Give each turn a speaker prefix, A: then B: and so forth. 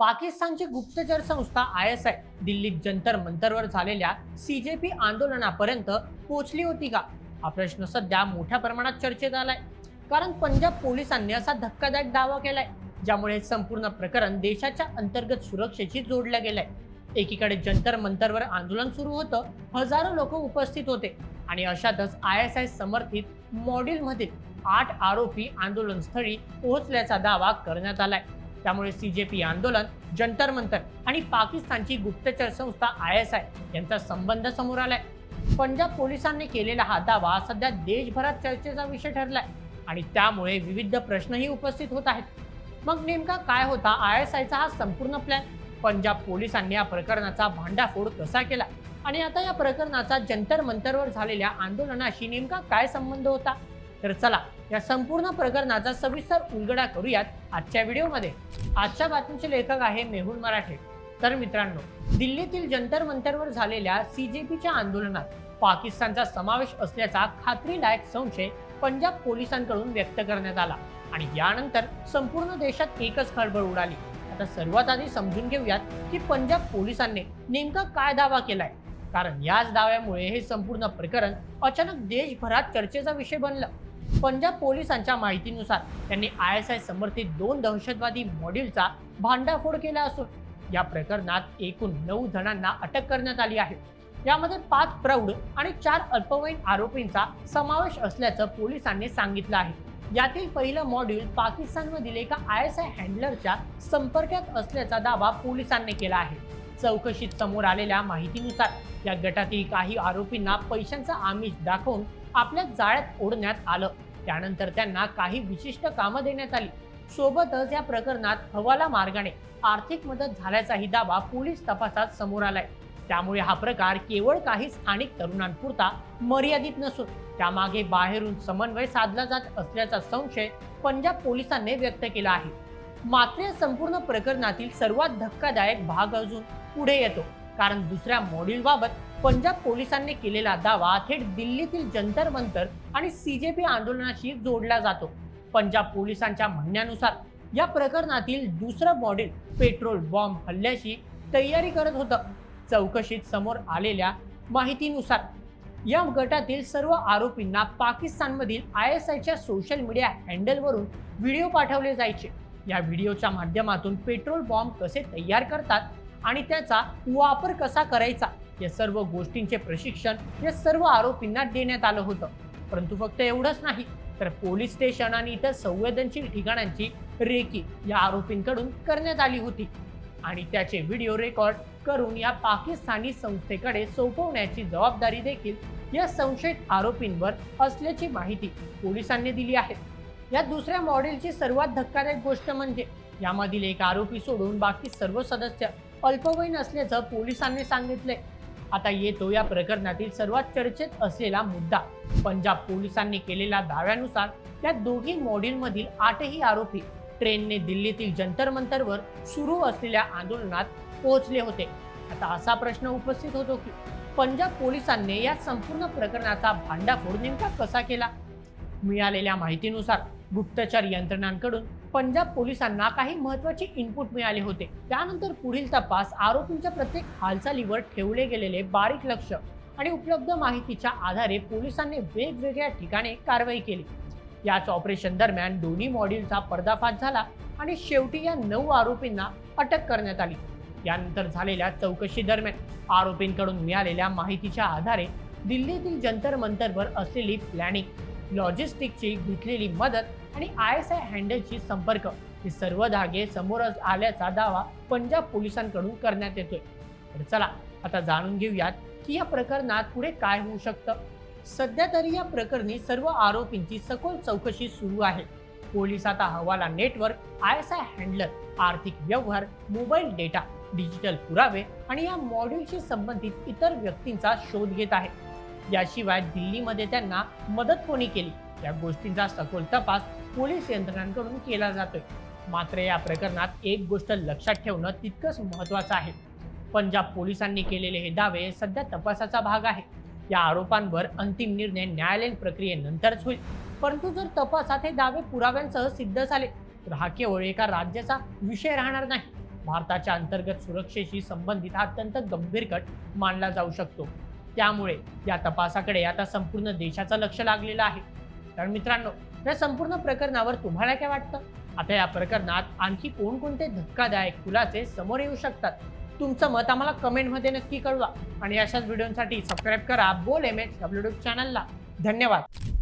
A: पाकिस्तानची गुप्तचर संस्था ISI दिल्लीत जंतर मंतरवर झालेल्या CJP आंदोलनापर्यंत पोहोचली होती का? हा प्रश्न सध्या मोठ्या प्रमाणात चर्चेत आलाय. कारण पंजाब पोलिसांनी असा धक्कादायक दावा केलाय ज्यामुळे संपूर्ण प्रकरण देशाच्या अंतर्गत सुरक्षेशी जोडलं गेलंय. एकीकडे जंतर मंतरवर आंदोलन सुरू होतं, हजारो लोक उपस्थित होते आणि अशातच ISI समर्थित मॉड्यूलमधील 8 आरोपी आंदोलनस्थळी पोहोचल्याचा दावा करण्यात आलाय. त्यामुळे CJP आंदोलन, जंतर मंतर आणि पाकिस्तानची गुप्तचर संस्था ISI यांचा संबंध समोर आलाय. पंजाब पोलिसांनी केलेला हा दावा सध्या देशभरात चर्चेचा विषय ठरलाय आणि त्यामुळे विविध प्रश्नही उपस्थित होत आहेत. मग नेमका काय होता ISIचा हा संपूर्ण प्लॅन? पंजाब पोलिसांनी या प्रकरणाचा भांडाफोड कसा केला आणि आता या प्रकरणाचा जंतर मंतरवर झालेल्या आंदोलनाशी नेमका काय संबंध होता? तर चला या संपूर्ण प्रकरणाचा सविस्तर उलगडा करूयात आजच्या व्हिडिओमध्ये. आजच्या बातमीचे लेखक आहे मेहुल मराठे. तर मित्रांनो, दिल्लीतील जंतर मंतरवर झालेल्या CJPच्या आंदोलनात पाकिस्तानचा समावेश असल्याचा खात्रीलायक संशय पंजाब पोलिसांकडून व्यक्त करण्यात आला आणि यानंतर संपूर्ण देशात एकच खळबळ उडाली. आता सर्वात आधी समजून घेऊयात की पंजाब पोलिसांनी नेमका काय दावा केलाय, कारण याच दाव्यामुळे हे संपूर्ण प्रकरण अचानक देशभरात चर्चेचा विषय बनलं. पंजाब पोलिसांच्या माहितीनुसार त्यांनी ISI समर्थित 2 दहशतवादी मॉड्यूलचा भांडाफोड केला असून या प्रकरणात एकूण 9 जणांना अटक करण्यात आली आहे. यामध्ये 5 प्रौढ आणि 4 अल्पवयीन आरोपींचा समावेश असल्याचं पोलिसांनी सांगितलं आहे. यातील पहिलं मॉड्यूल पाकिस्तानमधील एका ISI हँडलरच्या संपर्कात असल्याचा दावा पोलिसांनी केला आहे. चौकशीत समोर आलेल्या माहितीनुसार या गटातील काही आरोपींना पैशांचा आमिष दाखवून आपल्या जाळ्यात ओढण्यात आलं. त्यानंतर त्यांना काही विशिष्ट कामं देण्यात आली. सोबतच या प्रकरणात हवाला मार्गाने आर्थिक मदत झाल्याचाही दावा पोलीस तपासात समोर आलाय. त्यामुळे हा प्रकार केवळ काही स्थानिक तरुणांपुरता मर्यादित नसून त्यामागे बाहेरून समन्वय साधला जात असल्याचा संशय पंजाब पोलिसांनी व्यक्त केला आहे. मात्र या संपूर्ण प्रकरणातील सर्वात धक्कादायक भाग अजून पुढे येतो, कारण दुसऱ्या मॉड्यूलबाबत पंजाब पोलिसांनी केलेला दावा थेट दिल्लीतील जंतर मंतर आणि CJP आंदोलनाशी जोडला जातो. पंजाब पोलिसांच्या म्हणण्यानुसार या प्रकरणातील दुसरं मॉड्यूल पेट्रोल बॉम्ब हल्ल्याची तयारी करत होतं. चौकशीत समोर आलेल्या माहितीनुसार या गटातील सर्व आरोपींना पाकिस्तानमधील ISIच्या सोशल मीडिया हँडलवरून व्हिडिओ पाठवले जायचे. या व्हिडिओच्या माध्यमातून पेट्रोल बॉम्ब कसे तयार करतात आणि त्याचा वापर कसा करायचा या सर्व गोष्टींचे प्रशिक्षण या सर्व आरोपींना देण्यात आलं होतं. परंतु फक्त एवढंच नाही, तर पोलीस स्टेशन आणि इतर संवेदनशील ठिकाणांची रेकी या आरोपींकडून करण्यात आली होती आणि त्याचे व्हिडिओ रेकॉर्ड करून या पाकिस्तानी संस्थेकडे सोपवण्याची जबाबदारी देखील या संशयित आरोपींवर असल्याची माहिती पोलिसांनी दिली आहे. या दुसऱ्या मॉडेलची सर्वात धक्कादायक गोष्ट म्हणजे यामधील एक आरोपी सोडून बाकी सर्व सदस्य अल्पवयीन असल्याचं पोलिसांनी सांगितले. आता येतो या प्रकरणातील सर्वात चर्चेत असलेला मुद्दा. पंजाब पोलिसांनी केलेल्या दाव्यानुसार या दोघी मॉड्यूलमधील 8ही आरोपी ट्रेनने दिल्लीतील जंतर मंतरवर सुरू असलेल्या आंदोलनात पोहोचले होते. आता असा प्रश्न उपस्थित होतो की पंजाब पोलिसांनी या संपूर्ण प्रकरणाचा भांडाफोड नेमका कसा केला? मिळालेल्या माहितीनुसार गुप्तचर यंत्रणांकडून पंजाब पोलिसांना काही महत्त्वाचे इनपुट मिळाले होते. त्यानंतर पुढील तपास आरोपींच्या प्रत्येक हालचालीवर ठेवले गेलेले बारीक लक्ष आणि उपलब्ध माहितीच्या आधारे पोलिसांनी वेगवेगळ्या ठिकाणी कारवाई केली. याच ऑपरेशन दरम्यान दोन्ही मॉड्यूलचा पर्दाफाश झाला आणि शेवटी या 9 आरोपींना अटक करण्यात आली. यानंतर झालेल्या चौकशी दरम्यान आरोपींकडून मिळालेल्या माहितीच्या आधारे दिल्लीतील जंतर मंतरवर असलेली प्लॅनिंग, लॉजिस्टिकची घेतलेली मदत आणि ISI हँडलची संपर्क हे सर्व धागे समोर आल्याचा दावा पंजाब पोलिसांकडून करण्यात येतोय. तर चला आता जाणून घेऊयात की या प्रकरणात पुढे काय होऊ शकतं. सध्या तरी या प्रकरणी सर्व आरोपींची सखोल चौकशी सुरू आहे. पोलीस आता हवाला नेटवर्क, ISI हँडलर, आर्थिक व्यवहार, मोबाईल डेटा, डिजिटल पुरावे आणि या मॉड्यूलशी संबंधित इतर व्यक्तींचा शोध घेत आहे. याशिवाय दिल्लीमध्ये त्यांना मदत कोणी केली या गोष्टींचा सखोल तपास पोलीस यंत्रणांकडून केला जातोय. मात्र या प्रकरणात एक गोष्ट लक्षात ठेवणं तितकंच महत्त्वाचं आहे. पंजाब पोलिसांनी केलेले हे दावे सध्या तपासाचा भाग आहे. या आरोपांवर अंतिम निर्णय न्यायालयीन प्रक्रियेनंतरच होईल. परंतु जर तपासात हे दावे पुराव्यांसह सिद्ध झाले तर हा केवळ एका राज्याचा विषय राहणार नाही, भारताच्या अंतर्गत सुरक्षेशी संबंधित हा अत्यंत गंभीर कट मानला जाऊ शकतो. त्यामुळे या तपासाकडे आता संपूर्ण देशाचं लक्ष लागलेलं आहे. तर मित्रांनो, या संपूर्ण प्रकरणावर तुम्हाला काय वाटतं? आता या प्रकरणात आणखी कोणकोणते धक्कादायक खुलासे समोर येऊ शकतात? तुमचं मत आम्हाला कमेंटमध्ये नक्की कळवा आणि अशाच व्हिडिओसाठी सबस्क्राईब करा बोल MH यूट्यूब चॅनलला. धन्यवाद.